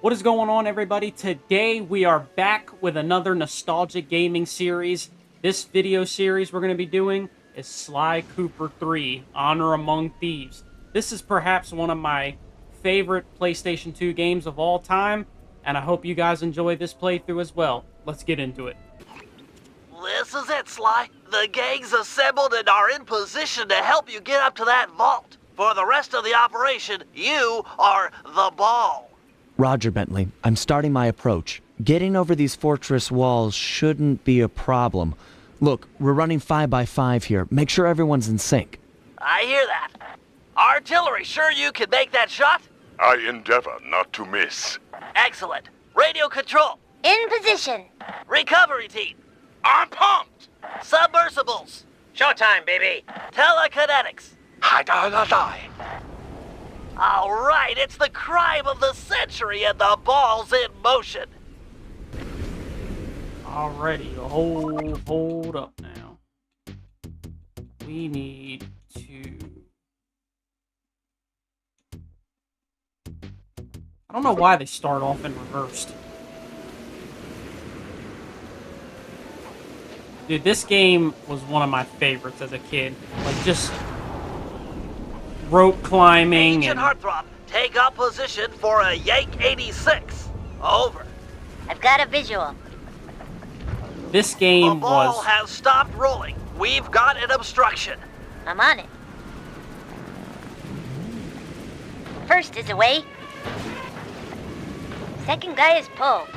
What is going on, everybody? Today we are back with another nostalgic gaming series. This video series we're going to be doing is Sly Cooper 3, Honor Among Thieves. This is perhaps one of my favorite PlayStation 2 games of all time, and I hope you guys enjoy this playthrough as well. Let's get into it. This is it, Sly. The gang's assembled and are in position to help you get up to that vault. For the rest of the operation, you are the ball. Roger, Bentley. I'm starting my approach. Getting over these fortress walls shouldn't be a problem. Look, we're running 5x5 here. Make sure everyone's in sync. I hear that. Artillery, sure you can make that shot? I endeavor not to miss. Excellent. Radio control. In position. Recovery team. I'm pumped! Submersibles. Showtime, baby. Telekinetics. Hi-da-da-da. All right, it's the crime of the century and the ball's in motion. Alrighty, hold up now. We need to... I don't know why they start off in reversed. Dude, this game was one of my favorites as a kid. Like, just rope climbing Agent and... Heartthrob, take up position for a Yank 86. Over. I've got a visual. This The game ball was... has stopped rolling. We've got an obstruction. I'm on it. First is away. Second guy is pulled.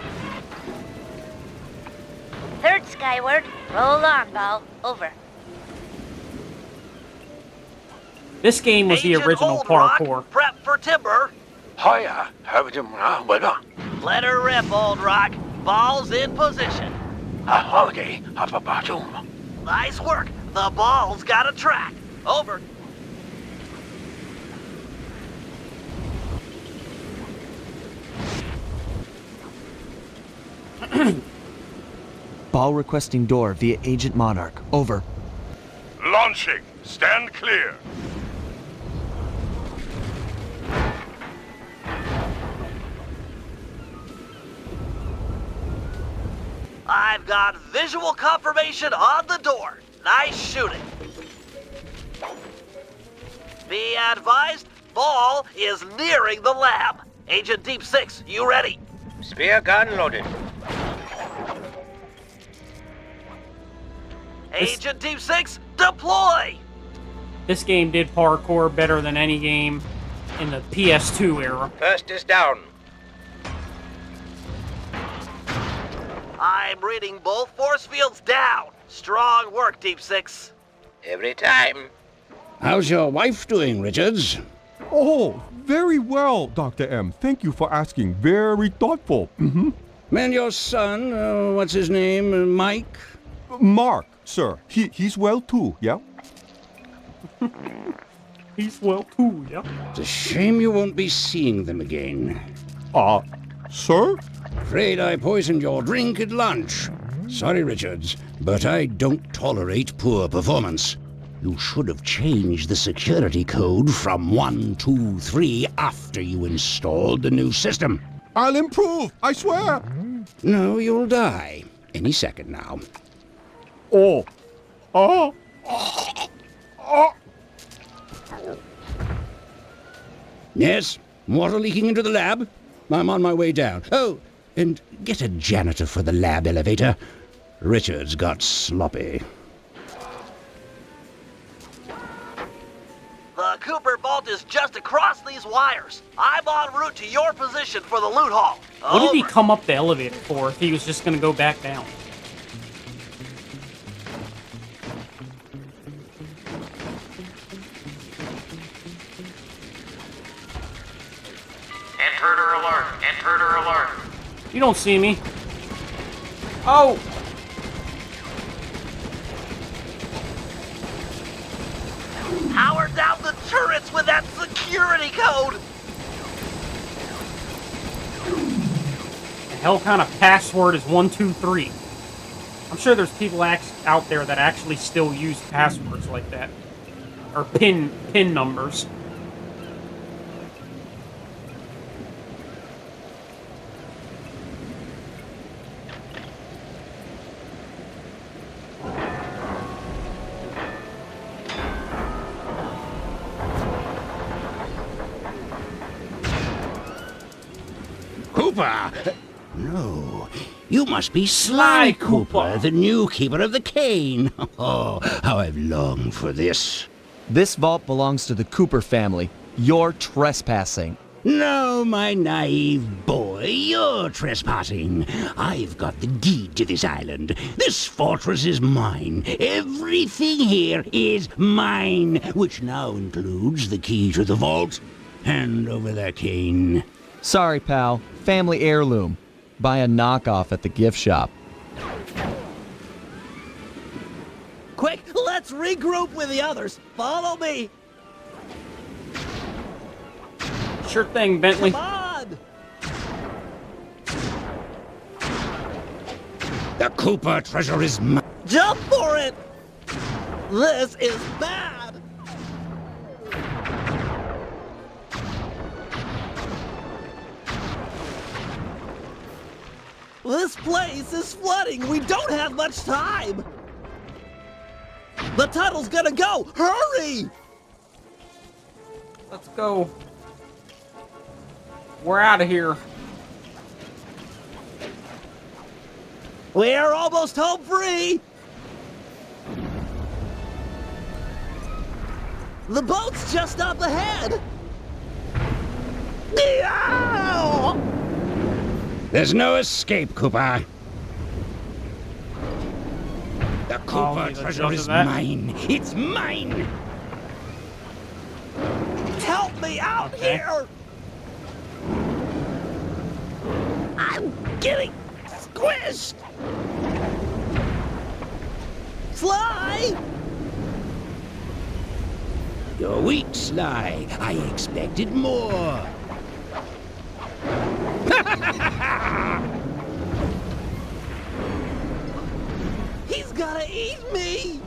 Third skyward. Roll on, ball. Over. This game was the Agent original Old Rock, parkour. prep for timber. Hiya, have you Let her rip, Old Rock. Ball's in position. holiday, hapabatum. Nice work. The ball's got a track. Over. Ball requesting door via Agent Monarch. Over. Launching, stand clear. I've got visual confirmation on the door. Nice shooting. Be advised, ball is nearing the lab. Agent Deep 6, you ready? Spear gun loaded. Agent Deep 6, deploy! This game did parkour better than any game in the PS2 era. First is down. I'm reading both force fields down. Strong work, Deep 6. Every time. How's your wife doing, Richards? Oh, very well, Dr. M. Thank you for asking. Very thoughtful. And your son, what's his name, Mike? Mark, sir. He's well too, yeah? He's well too, yeah? It's a shame you won't be seeing them again. Sir? Afraid I poisoned your drink at lunch. Sorry, Richards, but I don't tolerate poor performance. You should have changed the security code from 123 after you installed the new system. I'll improve, I swear. No, you'll die. Any second now. Oh. Yes? Water leaking into the lab? I'm on my way down. Oh, and get a janitor for the lab elevator. Richards got sloppy. The Cooper vault is just across these wires. I'm en route to your position for the loot haul. What did he Over. come up the elevator for if he was just gonna go back down? Intruder alert. Intruder alert. You don't see me. Oh! Power down the turrets with that security code. The hell kind of password is 123? I'm sure there's people out there that actually still use passwords like that. Or pin numbers. Cooper! No, you must be Sly Sly Cooper, Cooper. the new keeper of the cane. Oh, how I've longed for this. This vault belongs to the Cooper family. You're trespassing. No, my naive boy, you're trespassing. I've got the deed to this island. This fortress is mine. Everything here is mine, which now includes the key to the vault. Hand over that cane. Sorry, pal. Family heirloom. Buy a knockoff at the gift shop. Quick, let's regroup with the others. Follow me. Sure thing, Bentley. Come on. The Cooper treasure is mine. Jump for it. This is bad. This place is flooding. We don't have much time. The tunnel's gonna go. Hurry! Let's go. We're out of here. We're almost home free. The boat's just up ahead. Meow! There's no escape, Cooper. The Cooper let's treasure jump to is that. mine. It's mine. Help me out Okay. here! I'm getting squished! Sly! You're weak, Sly. I expected more. He's gonna eat me!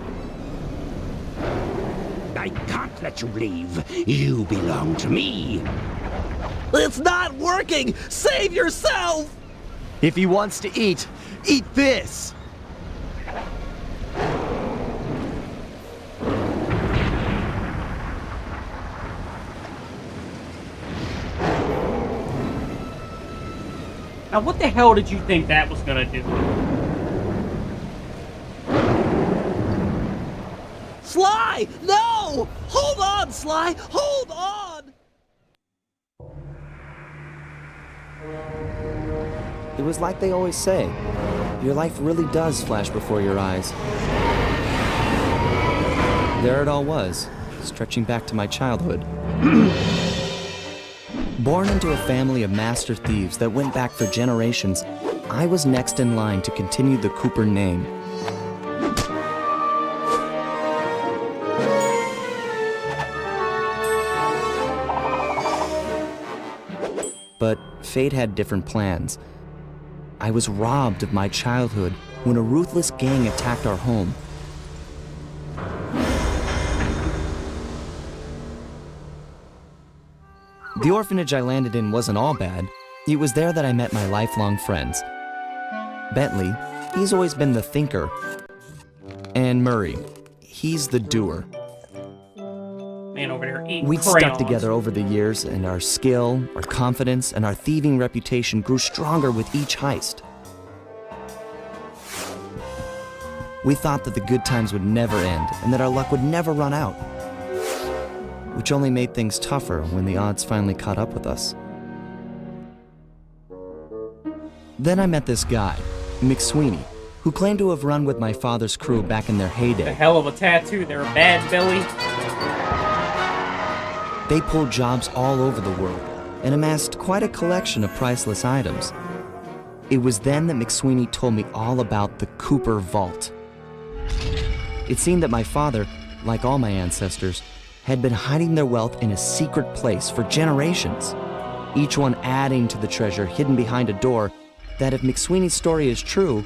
I can't let you leave. You belong to me. It's not working! Save yourself! If he wants to eat this! Now, what the hell did you think that was gonna do? Sly! No! Hold on, Sly! Hold on! It was like they always say. Your life really does flash before your eyes. There it all was, stretching back to my childhood. Born into a family of master thieves that went back for generations, I was next in line to continue the Cooper name. But fate had different plans. I was robbed of my childhood when a ruthless gang attacked our home. The orphanage I landed in wasn't all bad. It was there that I met my lifelong friends. Bentley, he's always been the thinker. And Murray, he's the doer. Man over there eating We'd crayons. stuck together over the years, and our skill, our confidence, and our thieving reputation grew stronger with each heist. We thought that the good times would never end, and that our luck would never run out. Which only made things tougher when the odds finally caught up with us. Then I met this guy, McSweeney, who claimed to have run with my father's crew back in their The heyday. hell of a tattoo there, Bad Billy. They pulled jobs all over the world and amassed quite a collection of priceless items. It was then that McSweeney told me all about the Cooper Vault. It seemed that my father, like all my ancestors, had been hiding their wealth in a secret place for generations, each one adding to the treasure hidden behind a door that, if McSweeney's story is true,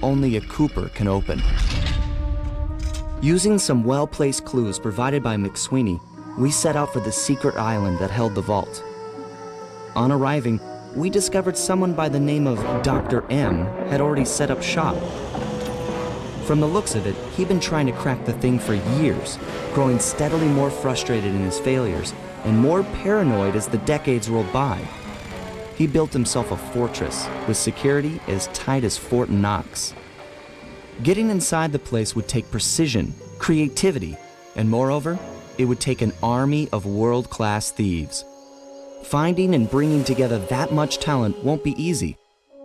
only a Cooper can open. Using some well-placed clues provided by McSweeney, we set out for the secret island that held the vault. On arriving, we discovered someone by the name of Dr. M had already set up shop. From the looks of it, he'd been trying to crack the thing for years, growing steadily more frustrated in his failures and more paranoid as the decades rolled by. He built himself a fortress with security as tight as Fort Knox. Getting inside the place would take precision, creativity, and moreover, it would take an army of world-class thieves. Finding and bringing together that much talent won't be easy,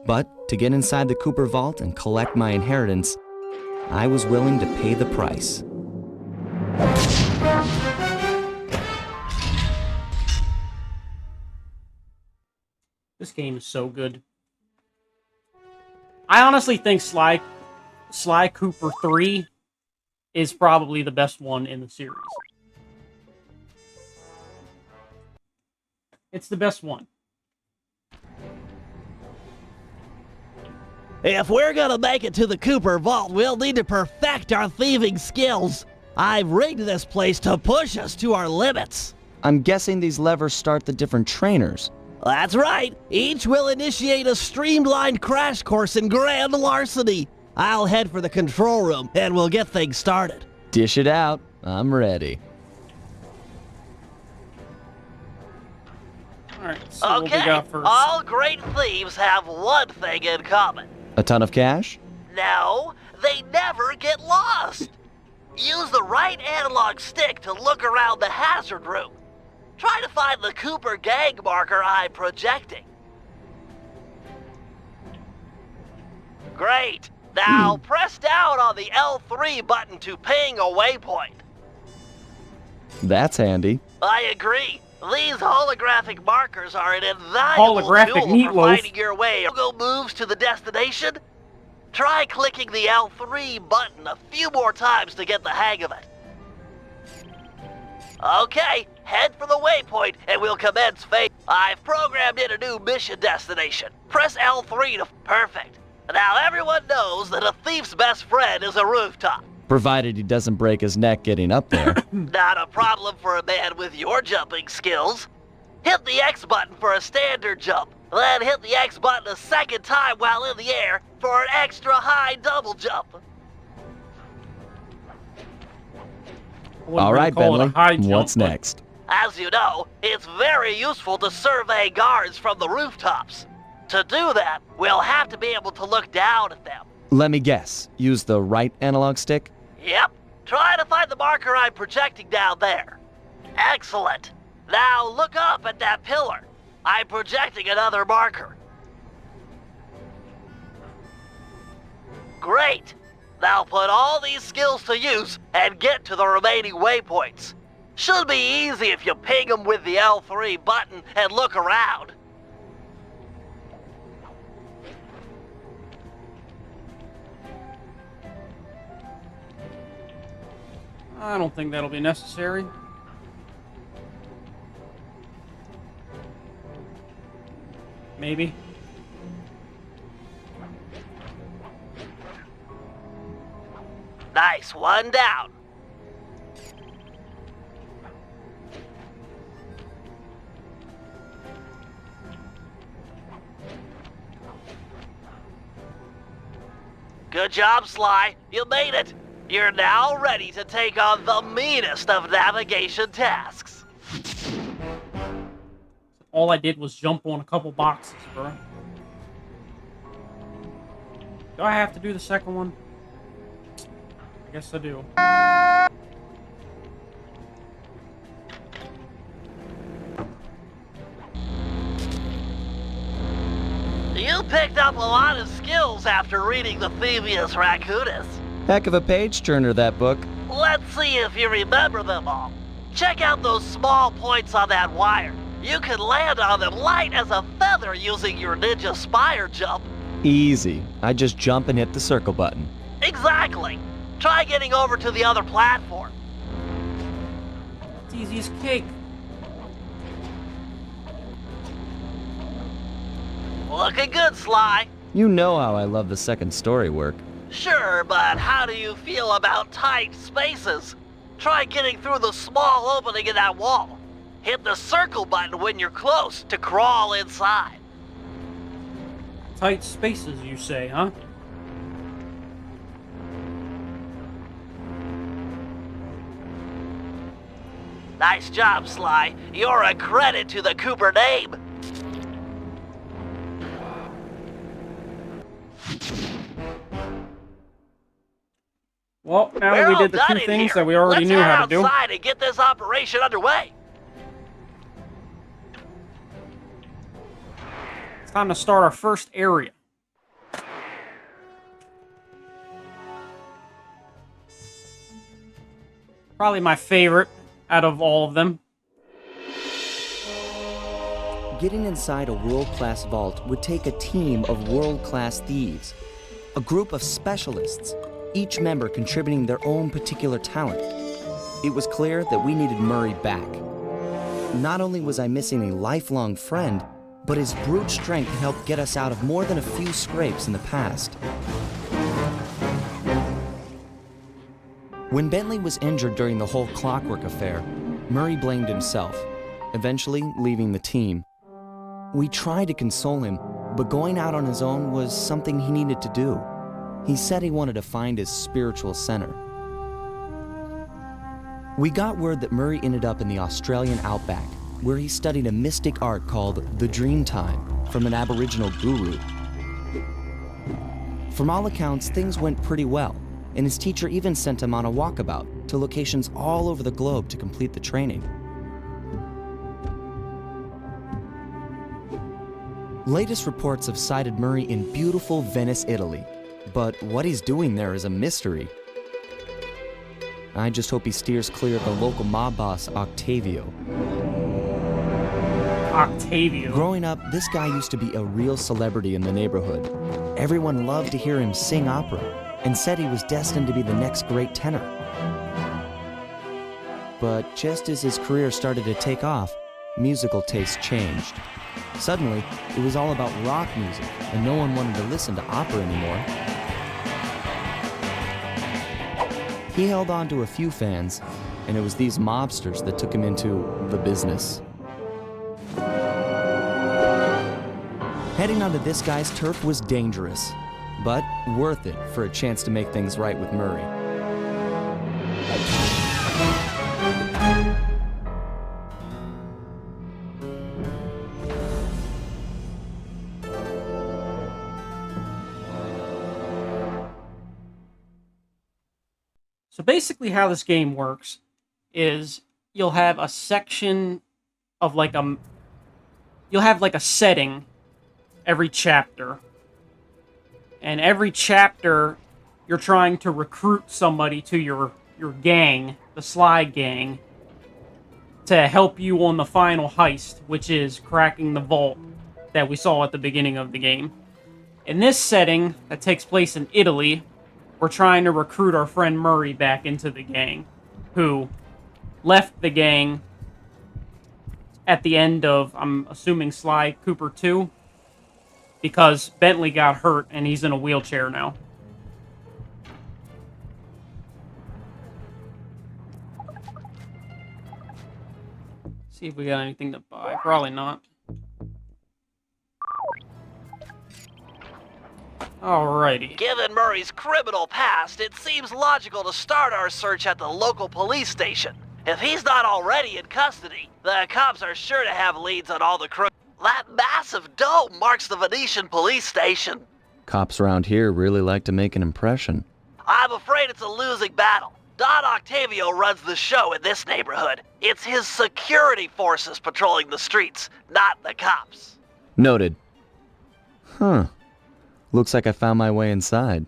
but to get inside the Cooper Vault and collect my inheritance, I was willing to pay the price. This game is so good. I honestly think Sly Cooper 3 is probably the best one in the series. It's the best one. If we're gonna make it to the Cooper Vault, we'll need to perfect our thieving skills. I've rigged this place to push us to our limits. I'm guessing these levers start the different trainers. That's right. Each will initiate a streamlined crash course in grand larceny. I'll head for the control room, and we'll get things started. Dish it out. I'm ready. Alright, so what we Okay, got first? all great thieves have one thing in common. A ton of cash? No, they never get lost. Use the right analog stick to look around the hazard room. Try to find the Cooper gang marker I'm projecting. Great. Now press down on the L3 button to ping a waypoint. That's handy. I agree. These holographic markers are an invaluable Holographic tool for meatloaf. finding your way. Go moves to the destination. Try clicking the L3 button a few more times to get the hang of it. Okay, head for the waypoint and we'll commence phase. I've programmed in a new mission destination. Press L3 to... Perfect. Now everyone knows that a thief's best friend is a rooftop. Provided he doesn't break his neck getting up there. Not a problem for a man with your jumping skills. Hit the X button for a standard jump. Then hit the X button a second time while in the air for an extra high double jump. All right, Bentley, what's next? As you know, it's very useful to survey guards from the rooftops. To do that, we'll have to be able to look down at them. Let me guess. Use the right analog stick? Yep. Try to find the marker I'm projecting down there. Excellent. Now look up at that pillar. I'm projecting another marker. Great. Now put all these skills to use and get to the remaining waypoints. Should be easy if you ping them with the L3 button and look around. I don't think that'll be necessary. Maybe. Nice, one down. Good job, Sly. You made it. You're now ready to take on the meanest of navigation tasks. All I did was jump on a couple boxes, bro. Do I have to do the second one? I guess I do. You picked up a lot of skills after reading the Thievius Raccoonus. Heck of a page turner, that book. Let's see if you remember them all. Check out those small points on that wire. You can land on them light as a feather using your Ninja Spire jump. Easy. I just jump and hit the circle button. Exactly. Try getting over to the other platform. It's easy as cake. Looking good, Sly. You know how I love the second story work. Sure, but how do you feel about tight spaces? Try getting through the small opening in that wall. Hit the circle button when you're close to crawl inside. Tight spaces, you say, huh? Nice job, Sly. You're a credit to the Cooper name. Well, now We're that we all did the done two in things here. that we already knew how to do. Let's head outside and get this operation underway. It's time to start our first area. Probably my favorite out of all of them. Getting inside a world-class vault would take a team of world-class thieves, a group of specialists, each member contributing their own particular talent. It was clear that we needed Murray back. Not only was I missing a lifelong friend, but his brute strength helped get us out of more than a few scrapes in the past. When Bentley was injured during the whole Clockwork affair, Murray blamed himself, eventually leaving the team. We tried to console him, but going out on his own was something he needed to do. He said he wanted to find his spiritual center. We got word that Murray ended up in the Australian outback, where he studied a mystic art called the Dreamtime from an Aboriginal guru. From all accounts, things went pretty well, and his teacher even sent him on a walkabout to locations all over the globe to complete the training. Latest reports have cited Murray in beautiful Venice, Italy, but what he's doing there is a mystery. I just hope he steers clear of the local mob boss, Octavio. Octavio. Growing up, this guy used to be a real celebrity in the neighborhood. Everyone loved to hear him sing opera and said he was destined to be the next great tenor. But just as his career started to take off, musical tastes changed. Suddenly, it was all about rock music, and no one wanted to listen to opera anymore. He held on to a few fans, and it was these mobsters that took him into the business. Heading onto this guy's turf was dangerous, but worth it for a chance to make things right with Murray. So basically how this game works is you'll have a section of like you'll have like a setting every chapter. And every chapter you're trying to recruit somebody to your gang, the Sly Gang, to help you on the final heist, which is cracking the vault that we saw at the beginning of the game. In this setting that takes place in Italy, we're trying to recruit our friend Murray back into the gang, who left the gang at the end of, I'm assuming, Sly Cooper 2, because Bentley got hurt and he's in a wheelchair now. See if we got anything to buy. Probably not. Alrighty. Given Murray's criminal past, it seems logical to start our search at the local police station. If he's not already in custody, the cops are sure to have leads on all the crooks. That massive dome marks the Venetian police station. Cops around here really like to make an impression. I'm afraid it's a losing battle. Don Octavio runs the show in this neighborhood. It's his security forces patrolling the streets, not the cops. Noted. Huh. Looks like I found my way inside.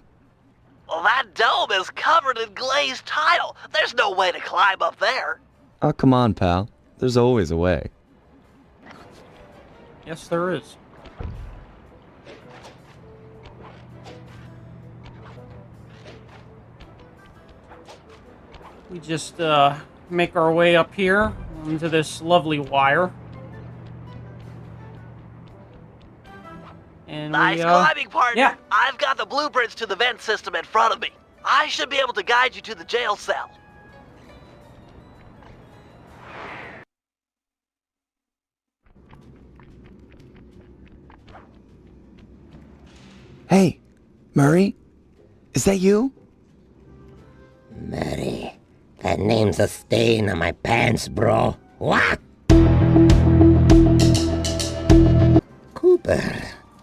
Well, that dome is covered in glazed tile. There's no way to climb up there. Oh, come on, pal. There's always a way. Yes, there is. We just make our way up here into this lovely wire. And Nice climbing, partner. yeah. I've got the blueprints to the vent system in front of me. I should be able to guide you to the jail cell. Hey, Murray? Is that you? Murray, that name's a stain on my pants, bro. What? Cooper,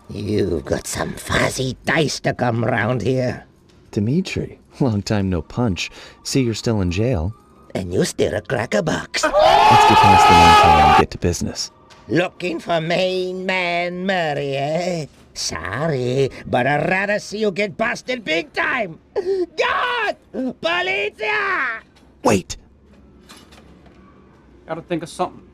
you've got some fuzzy dice to come round here. Dimitri, Long time no punch. See, you're still in jail. And you still a crack a box. Let's get past the name calling and get to business. Looking for main man Murray, eh? Sorry, but I'd rather see you get busted big time. God! Policia! Wait! Gotta think of something.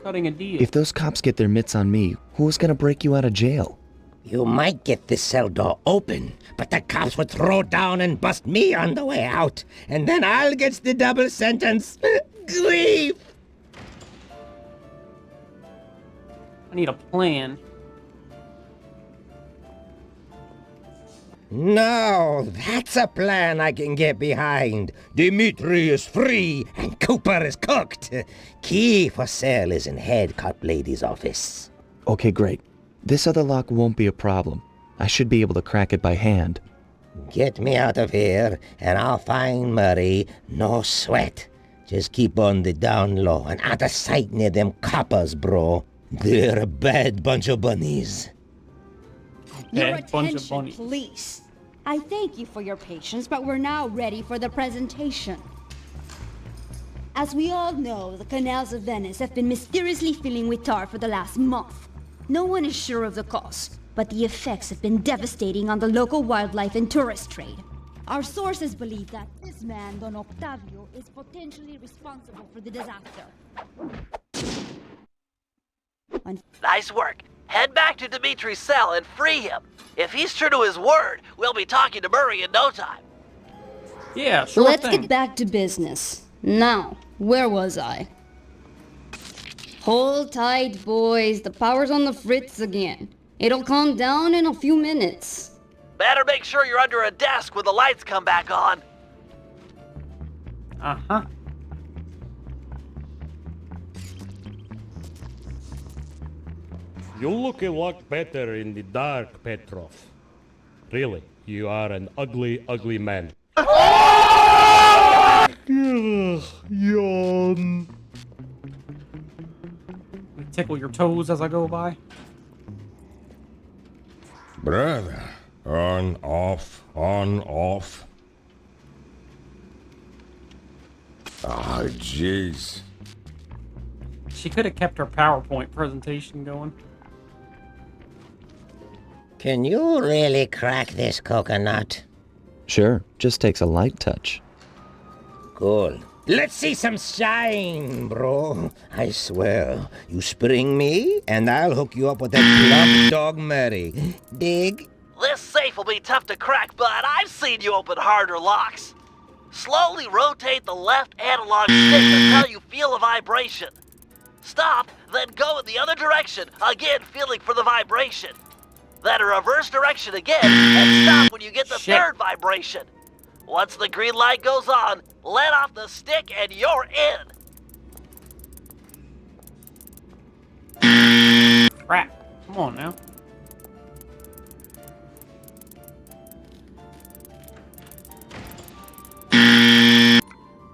Cutting a deal. If those cops get their mitts on me, who's gonna break you out of jail? You might get this cell door open, but the cops would throw down and bust me on the way out, and then I'll get the double sentence. Grief! I need a plan. No, that's a plan I can get behind. Dimitri is free and Cooper is cooked. Key for cell is in head cop lady's office. Okay, great. This other lock won't be a problem. I should be able to crack it by hand. Get me out of here, and I'll find Murray. No sweat. Just keep on the down low and out of sight near them coppers, bro. They're a bad bunch of bunnies. Your Bad bunch of attention, bunnies. please. I thank you for your patience, but we're now ready for the presentation. As we all know, the canals of Venice have been mysteriously filling with tar for the last month. No one is sure of the cause, but the effects have been devastating on the local wildlife and tourist trade. Our sources believe that this man, Don Octavio, is potentially responsible for the disaster. Nice work. Head back to Dimitri's cell and free him. If he's true to his word, we'll be talking to Murray in no time. Yeah, sure Let's thing. get back to business. Now, where was I? Hold tight, boys. The power's on the fritz again. It'll calm down in a few minutes. Better make sure you're under a desk when the lights come back on. Uh-huh. You look a lot better in the dark, Petrov. Really, you are an ugly, ugly man. Yawn. Tickle your toes as I go by. Brother, on, off, on, off. Ah, jeez. She could have kept her PowerPoint presentation going. Can you really crack this coconut? Sure, just takes a light touch. Cool. Let's see some shine, bro. I swear, you spring me, and I'll hook you up with that plump dog Mary. Dig? This safe will be tough to crack, but I've seen you open harder locks. Slowly rotate the left analog stick until you feel a vibration. Stop, then go in the other direction, again feeling for the vibration. Then reverse direction again, and stop when you get the third vibration. Once the green light goes on, let off the stick and you're in. Crap. Come on now.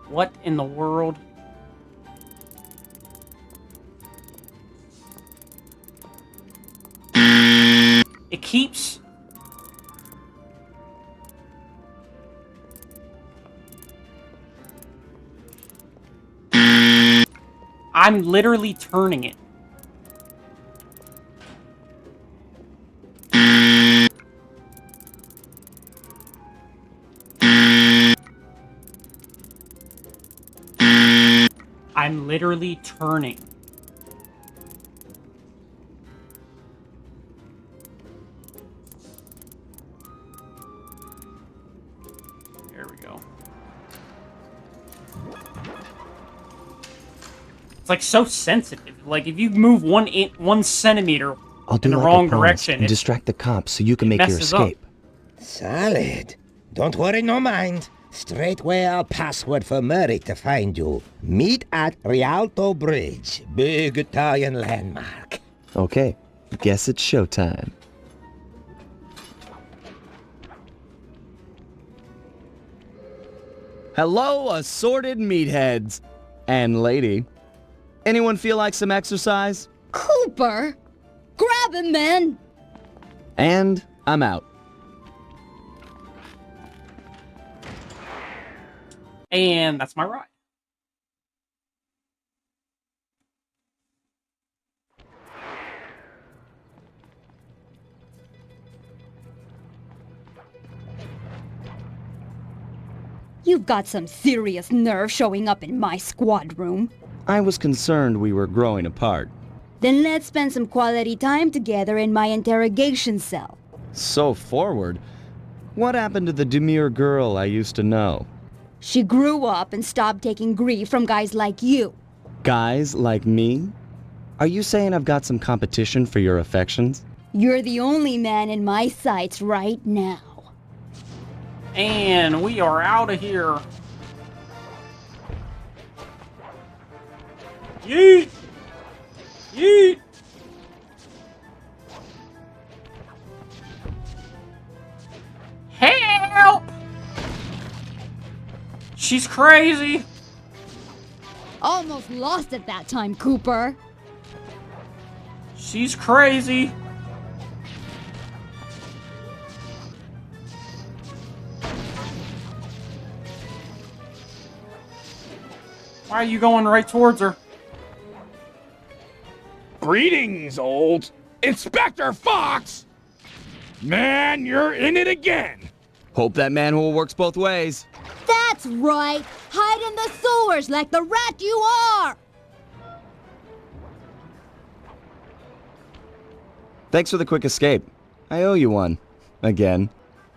What in the world? It keeps... I'm literally turning it. I'm literally turning. There we go. It's like so sensitive. Like if you move 1 centimeter I'll do in the like I wrong promised direction, and distract the cops so you can make your messes up. escape. Solid. Don't worry, no mind. Straightway I'll password for Murray to find you. Meet at Rialto Bridge. Big Italian landmark. Okay, guess it's showtime. Hello, assorted meatheads. And lady. Anyone feel like some exercise? Cooper! Grab him, man! And I'm out. And that's my ride. You've got some serious nerve showing up in my squad room. I was concerned we were growing apart. Then let's spend some quality time together in my interrogation cell. So forward. What happened to the demure girl I used to know? She grew up and stopped taking grief from guys like you. Guys like me? Are you saying I've got some competition for your affections? You're the only man in my sights right now. And we are out of here. Yeet! Yeet! Help! She's crazy. Almost lost it that time, Cooper. She's crazy. Why are you going right towards her? Greetings, old Inspector Fox! Man, you're in it again! Hope that manhole works both ways. That's right! Hide in the sewers like the rat you are! Thanks for the quick escape. I owe you one. Again.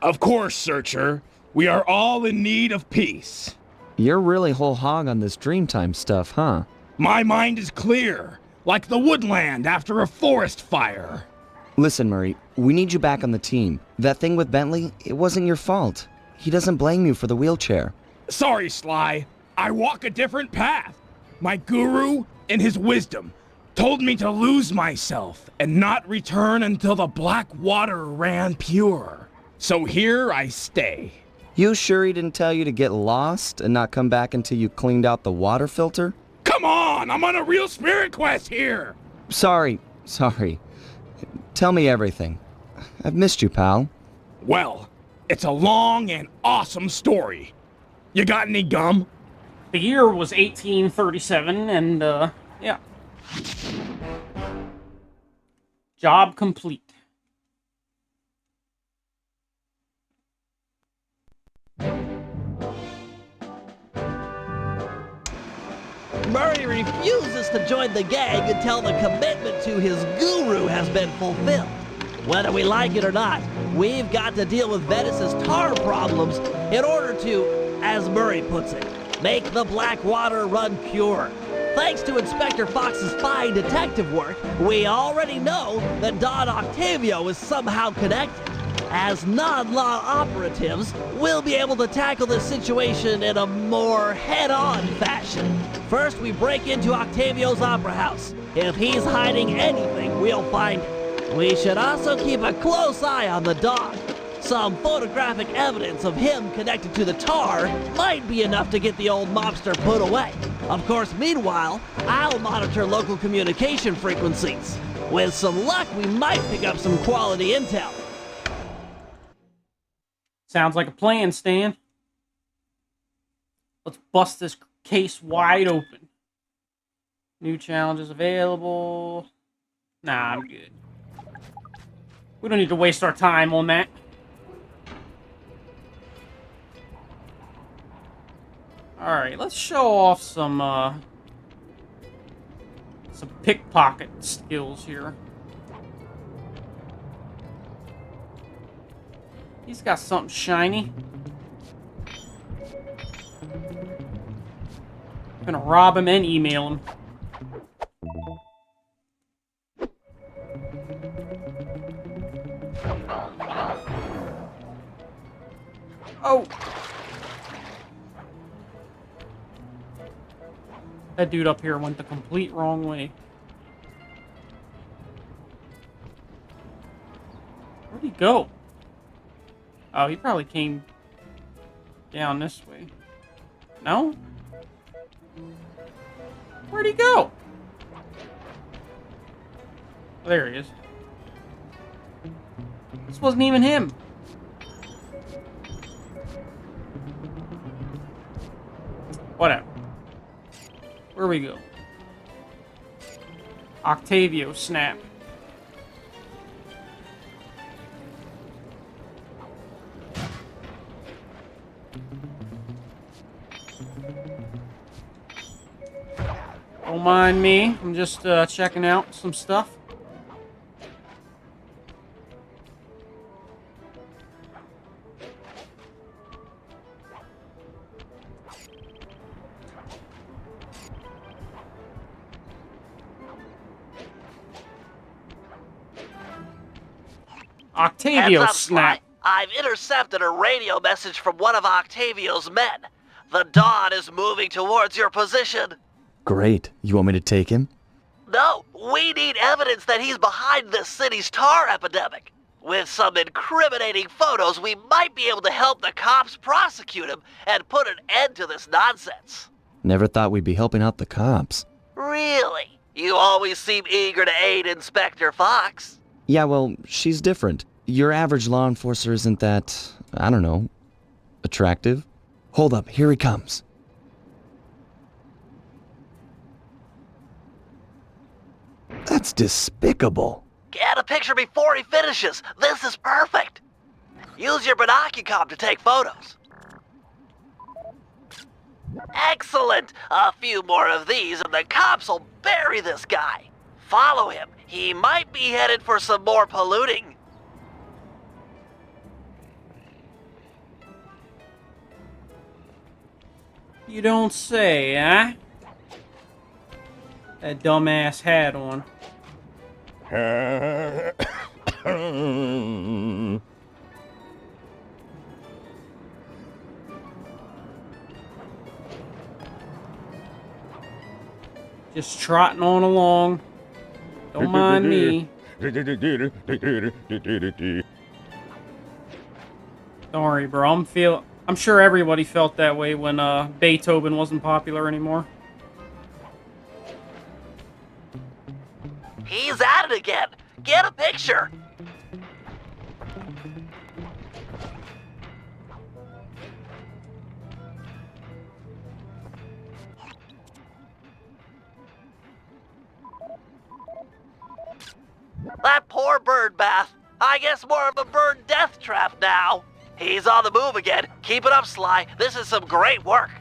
Of course, Searcher. We are all in need of peace. You're really whole hog on this Dreamtime stuff, huh? My mind is clear, like the woodland after a forest fire. Listen, Murray, we need you back on the team. That thing with Bentley, it wasn't your fault. He doesn't blame you for the wheelchair. Sorry, Sly. I walk a different path. My guru, in his wisdom, told me to lose myself and not return until the black water ran pure. So here I stay. You sure he didn't tell you to get lost and not come back until you cleaned out the water filter? Come on, I'm on a real spirit quest here. Sorry. Tell me everything. I've missed you, pal. Well, it's a long and awesome story. You got any gum? The year was 1837, and, yeah. Job complete. Murray refuses to join the gang until the commitment to his guru has been fulfilled. Whether we like it or not, we've got to deal with Venice's tar problems in order to, as Murray puts it, make the black water run pure. Thanks to Inspector Fox's fine detective work, we already know that Don Octavio is somehow connected. As non-law operatives, we'll be able to tackle this situation in a more head-on fashion. First, we break into Octavio's opera house. If he's hiding anything, we'll find it. We should also keep a close eye on the dog. Some photographic evidence of him connected to the tar might be enough to get the old mobster put away. Of course, meanwhile, I'll monitor local communication frequencies. With some luck, we might pick up some quality intel. Sounds like a plan, Stan. Let's bust this case wide open. New challenges available. Nah, I'm good. We don't need to waste our time on that. Alright, let's show off some pickpocket skills here. He's got something shiny. I'm gonna rob him and email him. Oh! That dude up here went the complete wrong way. Where'd he go? Oh, he probably came down this way. No? Where'd he go? Oh, there he is. This wasn't even him. Whatever. Where we go? Octavio snap. Don't mind me. I'm just checking out some stuff. Octavio Heads up, snap. Sly. I've intercepted a radio message from one of Octavio's men. The Dawn is moving towards your position. Great. You want me to take him? No, we need evidence that he's behind this city's tar epidemic. With some incriminating photos, we might be able to help the cops prosecute him and put an end to this nonsense. Never thought we'd be helping out the cops. Really? You always seem eager to aid Inspector Fox. Yeah, well, she's different. Your average law enforcer isn't that, I don't know, attractive? Hold up, here he comes. That's despicable. Get a picture before he finishes. This is perfect. Use your binocular to take photos. Excellent! A few more of these and the cops will bury this guy. Follow him. He might be headed for some more polluting. You don't say, huh? That dumbass hat on. Just trotting on along. Don't mind me. Don't worry, bro. I'm sure everybody felt that way when Beethoven wasn't popular anymore. He's at it again. Get a picture. That poor bird bath. I guess more of a bird death trap now. He's on the move again. Keep it up, Sly. This is some great work.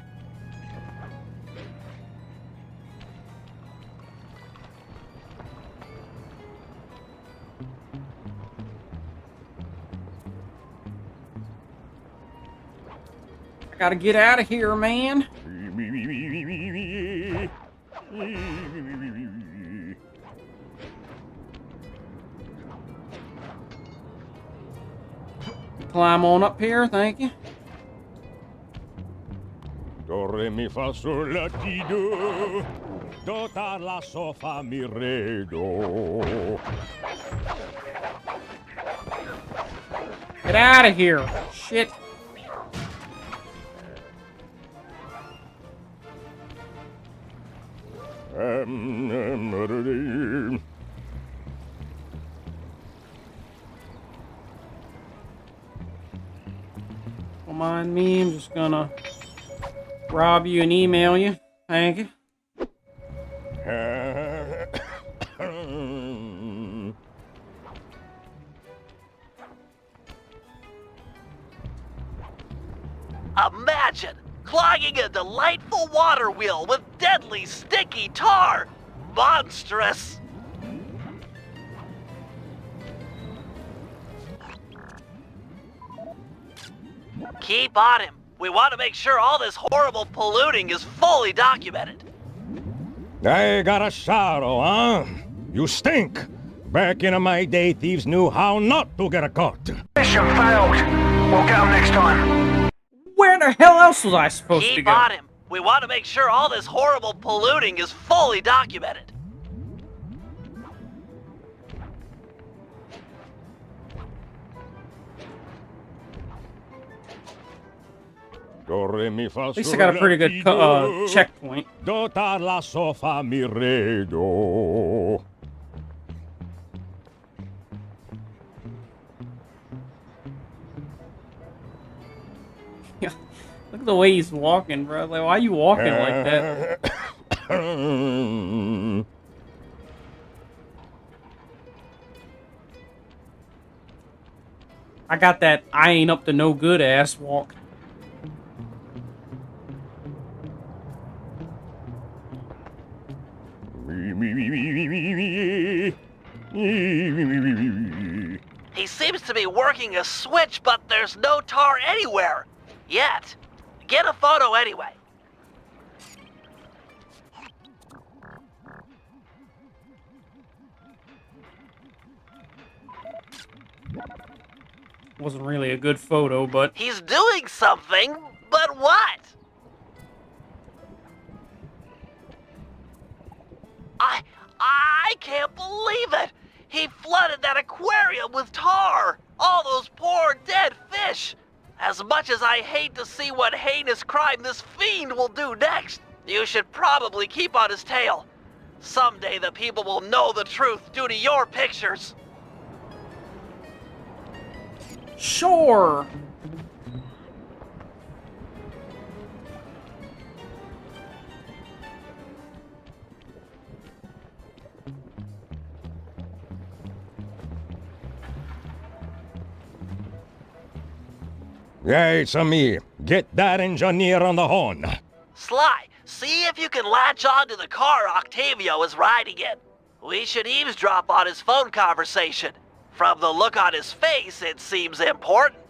I gotta get out of here, man. Climb on up here, thank you. Do, re, mi, fa, sol, la, ti, do. Do, ta, la, so, fa, mi, re, do. Get out of here. Shit. Don't mind me, I'm just gonna rob you and email you. Thank you. Imagine clogging a delightful water wheel with deadly sticky tar. Monstrous. Keep on him. We want to make sure all this horrible polluting is fully documented. I got a sorrow, huh? You stink. Back in my day, thieves knew how not to get caught. Mission failed. We'll get them next time. Where the hell else was I supposed to Keep go? on him. We want to make sure all this horrible polluting is fully documented. At least I got a pretty good checkpoint. Do, ta, la, so, fa, mi, re, do. Look at the way he's walking, bro. Like, why are you walking like that? I got that I ain't up to no good ass walk. He seems to be working a switch, but there's no tar anywhere. Yet. Get a photo anyway. Wasn't really a good photo, but... He's doing something, but what? I can't believe it! He flooded that aquarium with tar! All those poor dead fish! As much as I hate to see what heinous crime this fiend will do next, you should probably keep on his tail. Someday the people will know the truth due to your pictures. Sure! Yeah, it's me. Get that engineer on the horn. Sly, see if you can latch on to the car Octavio is riding in. We should eavesdrop on his phone conversation. From the look on his face, it seems important.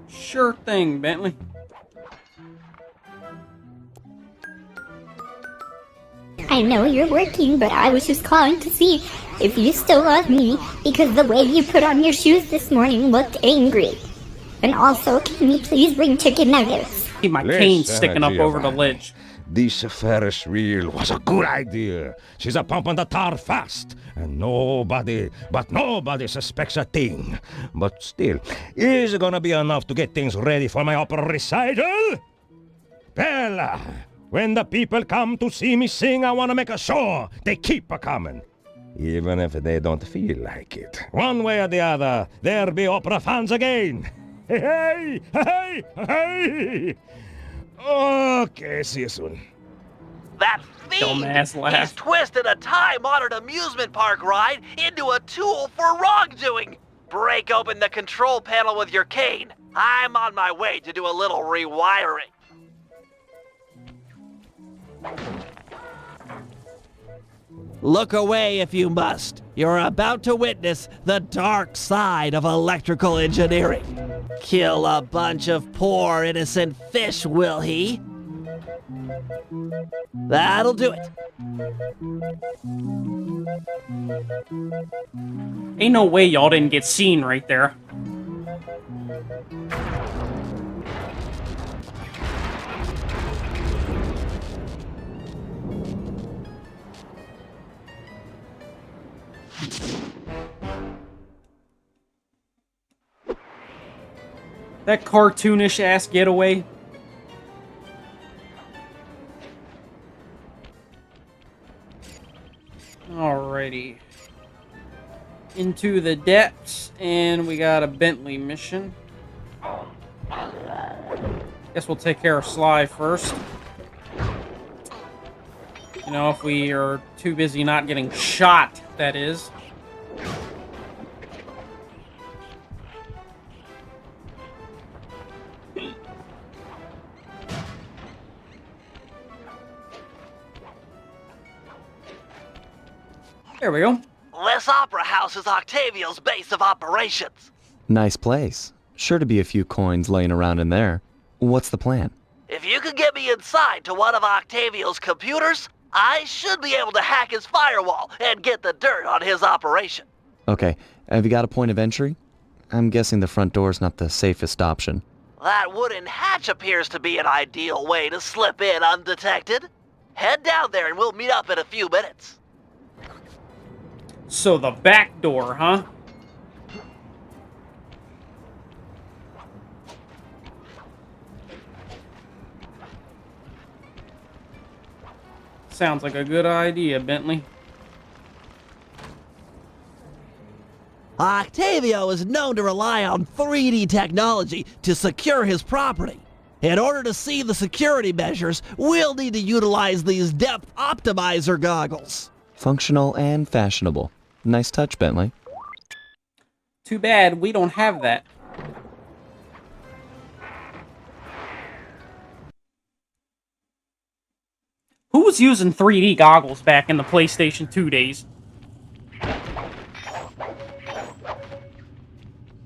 Sure thing, Bentley. I know you're working, but I was just calling to see if you still love me, because the way you put on your shoes this morning looked angry. And also, can you please bring chicken nuggets? Keep my cane sticking up over the ledge. This Ferris wheel was a good idea. She's a pumping the tar fast, and nobody suspects a thing. But still, is it gonna be enough to get things ready for my opera recital? Bella, when the people come to see me sing, I wanna make sure they keep a-coming. Even if they don't feel like it. One way or the other, there'll be opera fans again. Hey, hey, hey, hey! Okay, see you soon. That fiend! Dumbass laugh. He's twisted a time-honored amusement park ride into a tool for wrongdoing! Break open the control panel with your cane. I'm on my way to do a little rewiring. Look away if you must. You're about to witness the dark side of electrical engineering. Kill a bunch of poor innocent fish, will he? That'll do it. Ain't no way y'all didn't get seen right there. That cartoonish ass getaway. Alrighty. Into the depths, and we got a Bentley mission. Guess we'll take care of Sly first. You know, if we are too busy not getting shot, that is. There we go. This opera house is Octavio's base of operations. Nice place. Sure to be a few coins laying around in there. What's the plan? If you could get me inside to one of Octavio's computers, I should be able to hack his firewall and get the dirt on his operation. Okay, have you got a point of entry? I'm guessing the front door's not the safest option. That wooden hatch appears to be an ideal way to slip in undetected. Head down there and we'll meet up in a few minutes. So the back door, huh? Sounds like a good idea, Bentley. Octavio is known to rely on 3D technology to secure his property. In order to see the security measures, we'll need to utilize these depth optimizer goggles. Functional and fashionable. Nice touch, Bentley. Too bad we don't have that. Who was using 3D goggles back in the PlayStation 2 days?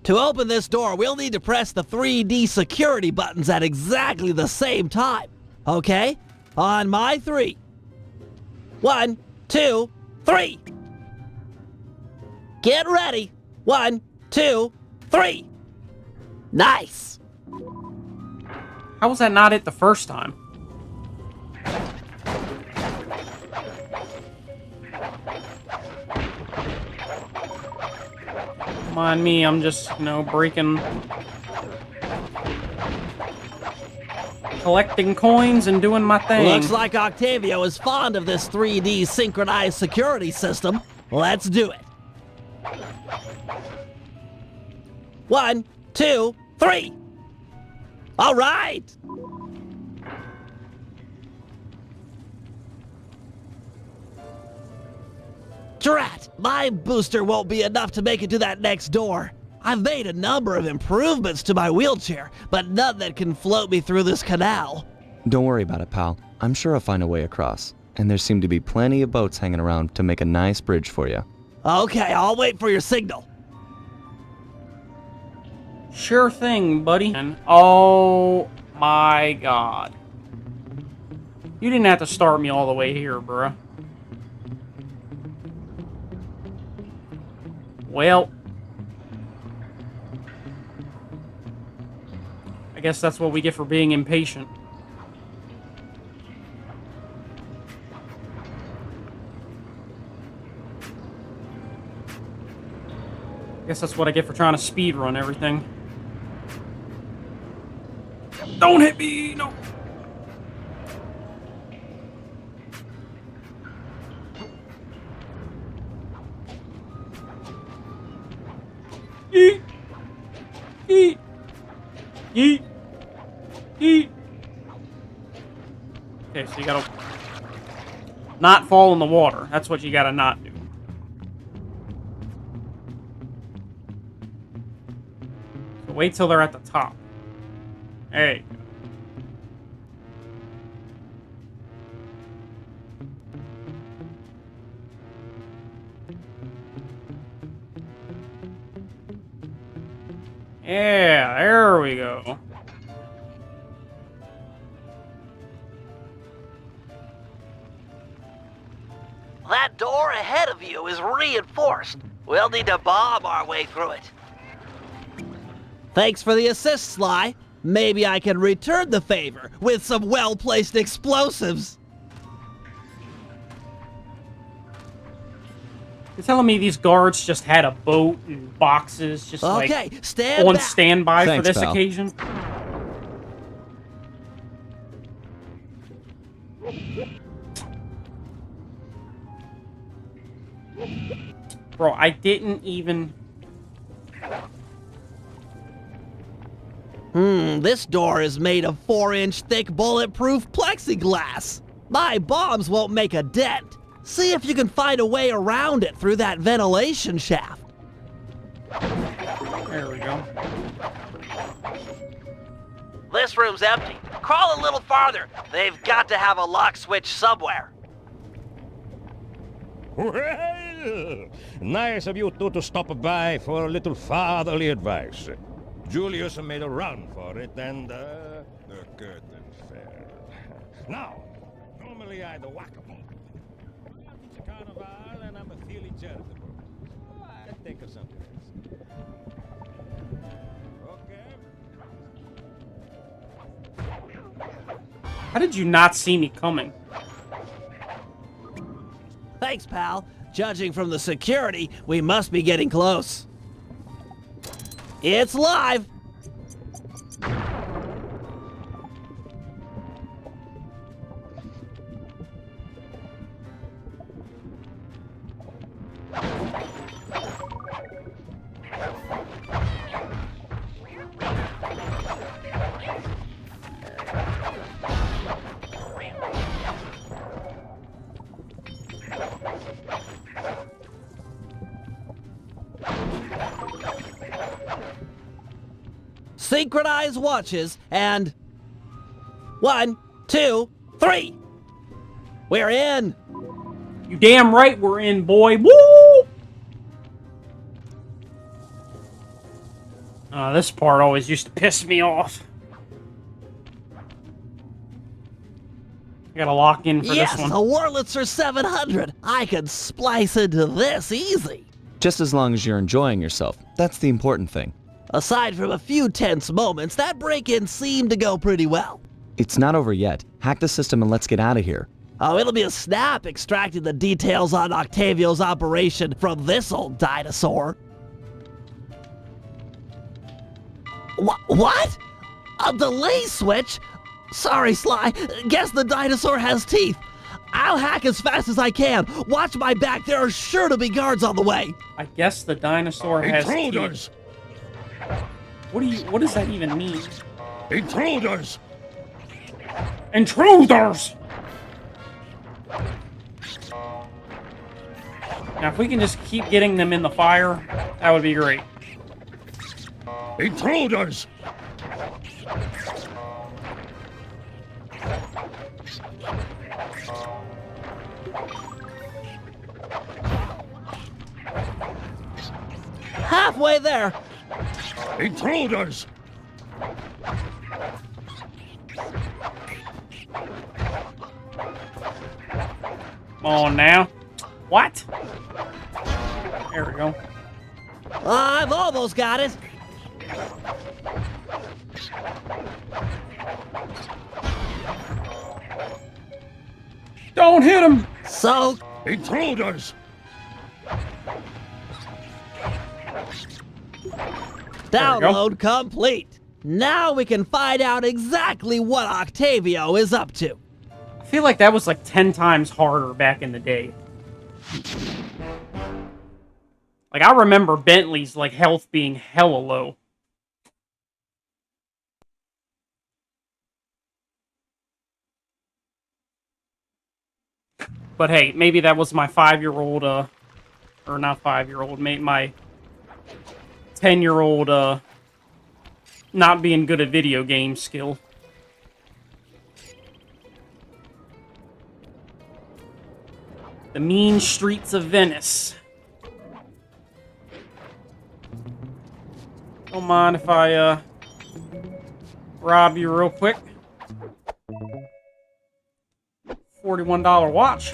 To open this door, we'll need to press the 3D security buttons at exactly the same time. Okay? On my 3. 1, 2, 3. Get ready. 1, 2, 3. Nice. How was that not it the first time? Mind me, I'm just, breaking... collecting coins and doing my thing. Looks like Octavio is fond of this 3D synchronized security system. Let's do it. 1, 2, 3. All right. Drat, my booster won't be enough to make it to that next door. I've made a number of improvements to my wheelchair, but none that can float me through this canal. Don't worry about it, pal. I'm sure I'll find a way across. And there seem to be plenty of boats hanging around to make a nice bridge for you. Okay, I'll wait for your signal. Sure thing, buddy. And oh my god. You didn't have to start me all the way here, bruh. Well, I guess that's what we get for being impatient. I guess that's what I get for trying to speedrun everything. Don't hit me! No! Yeet! Yeet! Yeet! Yeet! Okay, so you gotta not fall in the water. That's what you gotta not do. So wait till they're at the top. There you go. Yeah, there we go. That door ahead of you is reinforced. We'll need to bomb our way through it. Thanks for the assist, Sly. Maybe I can return the favor with some well-placed explosives. You're telling me these guards just had a boat and boxes just on standby for this occasion? Bro, I didn't even... This door is made of 4-inch thick bulletproof plexiglass. My bombs won't make a dent. See if you can find a way around it through that ventilation shaft. There we go. This room's empty. Crawl a little farther. They've got to have a lock switch somewhere. Well, nice of you two to stop by for a little fatherly advice. Julius made a run for it, and, the curtain fell. Now, normally I'd whack a ball. It's a carnival, and I'm feeling charitable. I'll think of something else. Okay. How did you not see me coming? Thanks, pal. Judging from the security, we must be getting close. It's live! synchronize watches, and 1, 2, 3. We're in. You damn right we're in, boy. Woo! This part always used to piss me off. I gotta lock in for Yes, this one. a Wurlitzer 700. I could splice into this easy. Just as long as you're enjoying yourself. That's the important thing. Aside from a few tense moments, that break-in seemed to go pretty well. It's not over yet. Hack the system and let's get out of here. Oh, it'll be a snap extracting the details on Octavio's operation from this old dinosaur. What? A delay switch? Sorry, Sly. Guess the dinosaur has teeth. I'll hack as fast as I can. Watch my back. There are sure to be guards on the way. I guess the dinosaur has Intruders! teeth. What does that even mean? Intruders! Intruders! Now, if we can just keep getting them in the fire, that would be great. Intruders! Halfway there. Intruders! Come on now. What? There we go. I've almost got it. Don't hit him! So... Intruders! Download complete. Now we can find out exactly what Octavio is up to. I feel like that was like 10 times harder back in the day. Like, I remember Bentley's, like, health being hella low. But hey, maybe that was my 5-year-old, or not 5-year-old, my 10-year-old, not being good at video game skill. The mean streets of Venice. Don't mind if I, rob you real quick. $41 watch.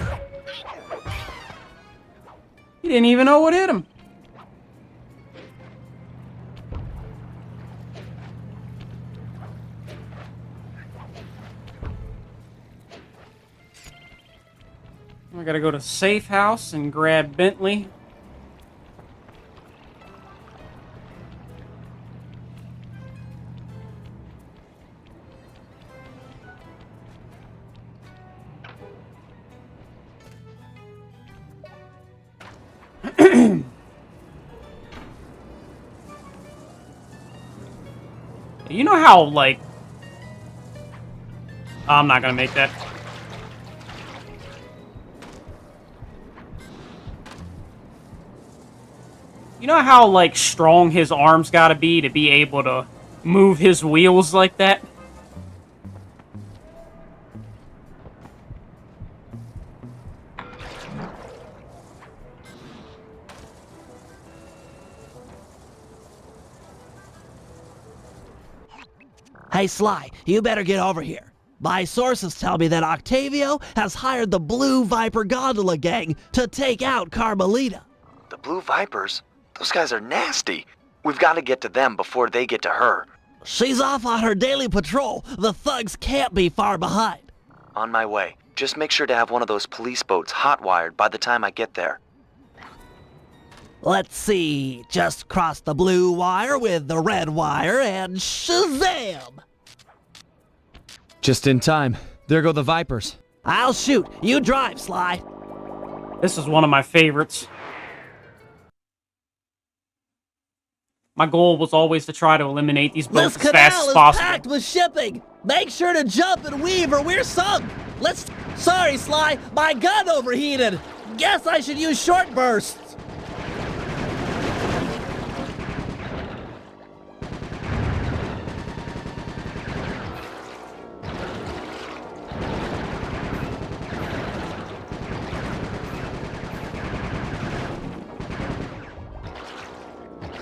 He didn't even know what hit him. I gotta go to Safe House and grab Bentley. You know how, like... I'm not gonna make that. You know how, like, strong his arms gotta be able to move his wheels like that? Hey, Sly, you better get over here. My sources tell me that Octavio has hired the Blue Viper Gondola gang to take out Carmelita. The Blue Vipers? Those guys are nasty. We've got to get to them before they get to her. She's off on her daily patrol. The thugs can't be far behind. On my way. Just make sure to have one of those police boats hot-wired by the time I get there. Let's see. Just cross the blue wire with the red wire and shazam! Just in time. There go the Vipers. I'll shoot. You drive, Sly. This is one of my favorites. My goal was always to try to eliminate these boats This as fast canal as is possible. packed with shipping. Make sure to jump and weave or we're sunk. Sorry, Sly. My gun overheated. Guess I should use short bursts.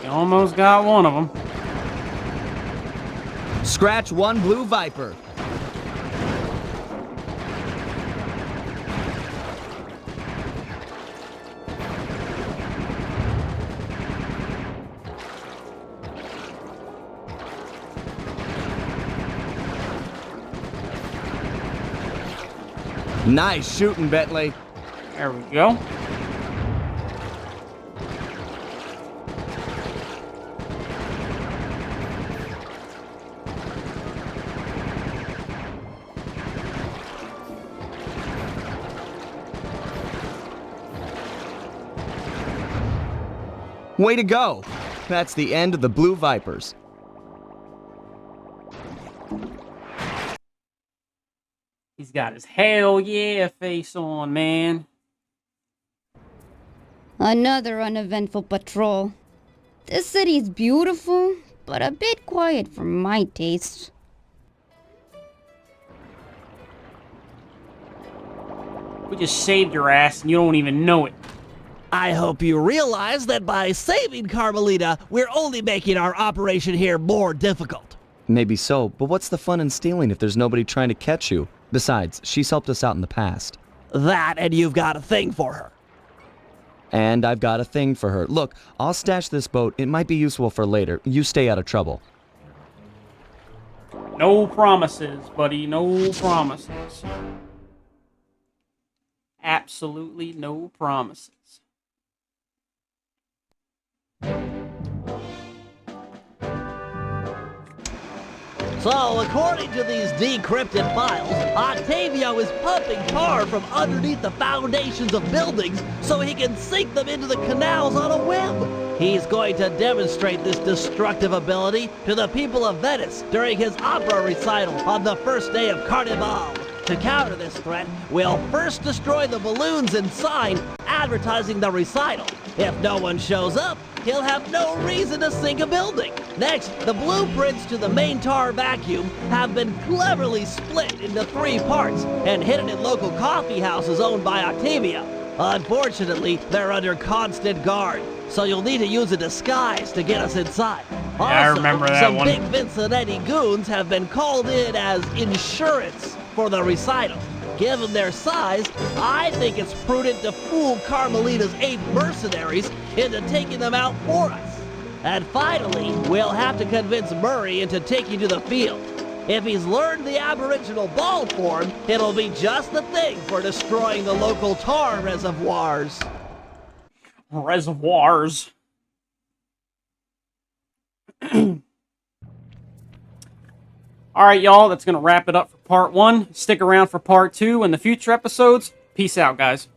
You almost got one of them. Scratch one blue viper. Nice shooting, Bentley. There we go. Way to go. That's the end of the blue vipers. He's got his hell yeah face on, man. Another uneventful patrol. This city is beautiful, but a bit quiet for my taste. We just saved your ass and you don't even know it. I hope you realize that by saving Carmelita, we're only making our operation here more difficult. Maybe so, but what's the fun in stealing if there's nobody trying to catch you? Besides, she's helped us out in the past. That, and you've got a thing for her. And I've got a thing for her. Look, I'll stash this boat. It might be useful for later. You stay out of trouble. No promises, buddy. No promises. Absolutely no promises. So, according to these decrypted files, Octavio is pumping tar from underneath the foundations of buildings so he can sink them into the canals on a whim. He's going to demonstrate this destructive ability to the people of Venice during his opera recital on the first day of Carnival. To counter this threat, we'll first destroy the balloons and sign advertising the recital. If no one shows up, he'll have no reason to sink a building. Next, the blueprints to the main tar vacuum have been cleverly split into 3 parts and hidden in local coffee houses owned by Octavia. Unfortunately, they're under constant guard, so you'll need to use a disguise to get us inside. Yeah, I remember that some one. big Vincenetti goons have been called in as insurance for the recital. Given their size, I think it's prudent to fool Carmelita's 8 mercenaries into taking them out for us. And finally, we'll have to convince Murray into taking to the field. If he's learned the aboriginal ball form, it'll be just the thing for destroying the local tar reservoirs. Reservoirs. Alright, y'all, that's going to wrap it up for part 1. Stick around for part 2 and the future episodes. Peace out, guys.